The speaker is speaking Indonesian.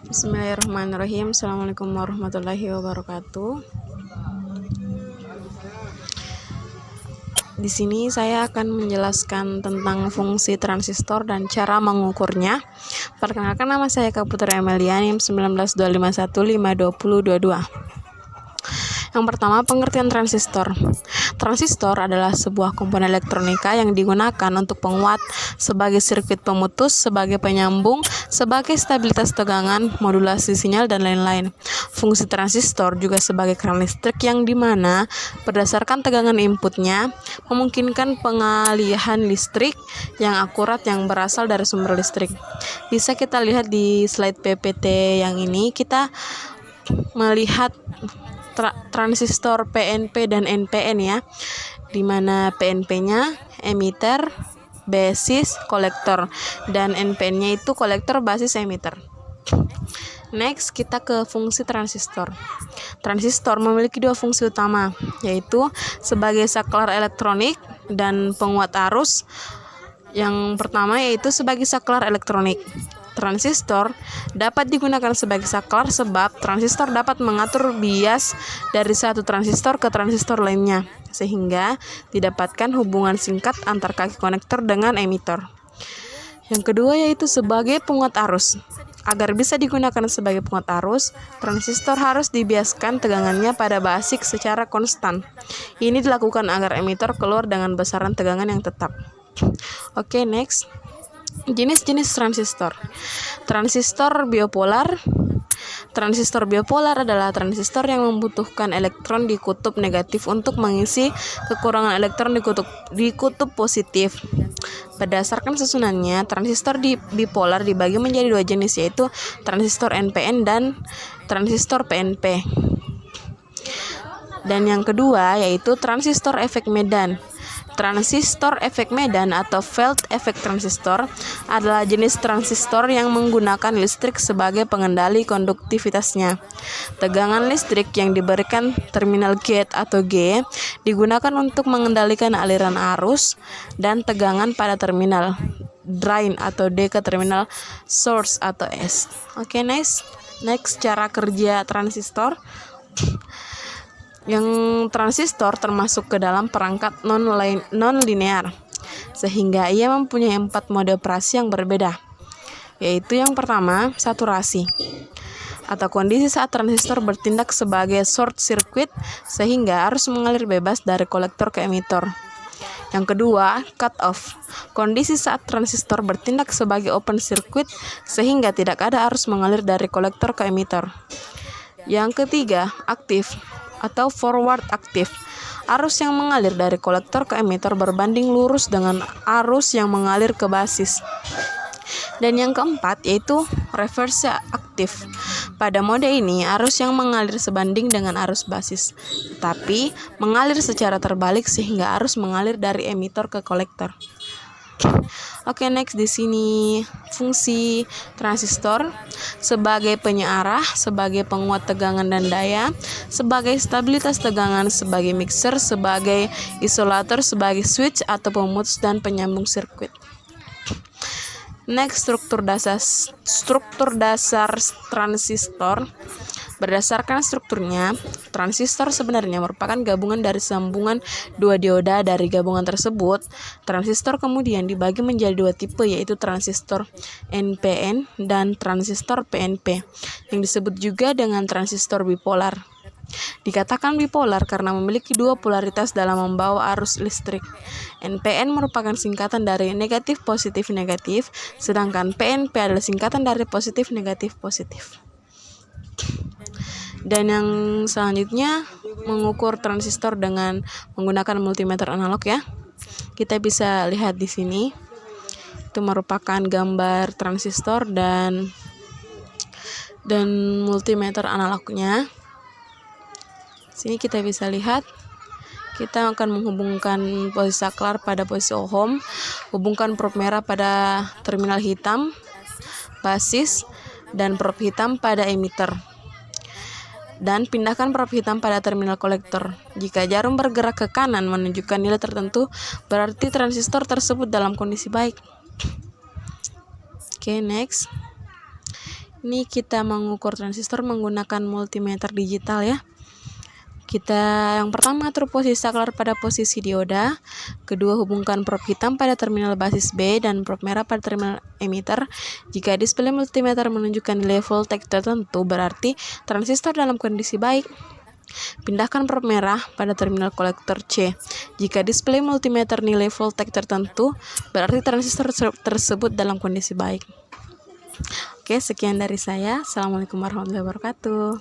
Bismillahirrahmanirrahim. Assalamualaikum warahmatullahi wabarakatuh. Di sini saya akan menjelaskan tentang fungsi transistor dan cara mengukurnya. Perkenalkan, nama saya Kak Putri Amelia, NIM 19251520222. Yang pertama, pengertian transistor. Transistor adalah sebuah komponen elektronika yang digunakan untuk penguat, sebagai sirkuit pemutus, sebagai penyambung, sebagai stabilitas tegangan, modulasi sinyal, dan lain-lain. Fungsi transistor juga sebagai keran listrik yang dimana berdasarkan tegangan inputnya memungkinkan pengalihan listrik yang akurat yang berasal dari sumber listrik. Bisa kita lihat di slide PPT yang ini, kita melihat transistor PNP dan NPN ya, dimana PNP-nya emitter, basis, kolektor, dan NPN-nya itu kolektor, basis, emitter. Next, kita ke fungsi transistor. Transistor memiliki dua fungsi utama, yaitu sebagai saklar elektronik dan penguat arus. Yang pertama yaitu sebagai saklar elektronik. Transistor dapat digunakan sebagai saklar sebab transistor dapat mengatur bias dari satu transistor ke transistor lainnya, sehingga didapatkan hubungan singkat antar kaki konektor dengan emitter. Yang kedua yaitu sebagai penguat arus. Agar bisa digunakan sebagai penguat arus, transistor harus dibiaskan tegangannya pada basic secara konstan. Ini dilakukan agar emitter keluar dengan besaran tegangan yang tetap. Oke, next. Jenis-jenis transistor. Transistor bipolar. Transistor bipolar adalah transistor yang membutuhkan elektron di kutub negatif untuk mengisi kekurangan elektron di kutub positif. Berdasarkan susunannya, transistor bipolar dibagi menjadi dua jenis, yaitu transistor NPN dan transistor PNP. Dan yang kedua yaitu transistor efek medan. Transistor efek medan atau field effect transistor adalah jenis transistor yang menggunakan listrik sebagai pengendali konduktivitasnya. Tegangan listrik yang diberikan terminal gate atau G digunakan untuk mengendalikan aliran arus dan tegangan pada terminal drain atau D ke terminal source atau S. Oke, next cara kerja transistor. Yang transistor termasuk ke dalam perangkat non-linear, sehingga ia mempunyai 4 mode operasi yang berbeda, yaitu yang pertama, saturasi, atau kondisi saat transistor bertindak sebagai short circuit sehingga arus mengalir bebas dari kolektor ke emitter. Yang kedua, cut off, kondisi saat transistor bertindak sebagai open circuit sehingga tidak ada arus mengalir dari kolektor ke emitter. Yang ketiga, aktif atau forward aktif, arus yang mengalir dari kolektor ke emitter berbanding lurus dengan arus yang mengalir ke basis. Dan yang keempat yaitu reverse aktif. Pada mode ini arus yang mengalir sebanding dengan arus basis, tetapi mengalir secara terbalik sehingga arus mengalir dari emitter ke kolektor. Oke, next di sini fungsi transistor sebagai penyearah, sebagai penguat tegangan dan daya, sebagai stabilitas tegangan, sebagai mixer, sebagai isolator, sebagai switch atau pemutus dan penyambung sirkuit. Next, struktur dasar transistor. Berdasarkan strukturnya, transistor sebenarnya merupakan gabungan dari sambungan dua dioda. Dari gabungan tersebut, transistor kemudian dibagi menjadi dua tipe, yaitu transistor NPN dan transistor PNP, yang disebut juga dengan transistor bipolar. Dikatakan bipolar karena memiliki dua polaritas dalam membawa arus listrik. NPN merupakan singkatan dari negatif positif negatif, sedangkan PNP adalah singkatan dari positif negatif positif. Dan yang selanjutnya, mengukur transistor dengan menggunakan multimeter analog ya. Kita bisa lihat di sini. Itu merupakan gambar transistor dan multimeter analognya. Sini kita bisa lihat. Kita akan menghubungkan posisi saklar pada posisi ohm, hubungkan probe merah pada terminal hitam, basis, dan probe hitam pada emitter. Dan pindahkan probe hitam pada terminal kolektor. Jika jarum bergerak ke kanan menunjukkan nilai tertentu, berarti transistor tersebut dalam kondisi baik. Oke, next. Ini kita mengukur transistor menggunakan multimeter digital ya. Kita yang pertama atur posisi saklar pada posisi dioda, kedua hubungkan prob hitam pada terminal basis B dan prob merah pada terminal emitter. Jika display multimeter menunjukkan nilai voltage tertentu, berarti transistor dalam kondisi baik. Pindahkan prob merah pada terminal kolektor C. Jika display multimeter nilai voltage tertentu, berarti transistor tersebut dalam kondisi baik. Oke, sekian dari saya. Assalamualaikum warahmatullahi wabarakatuh.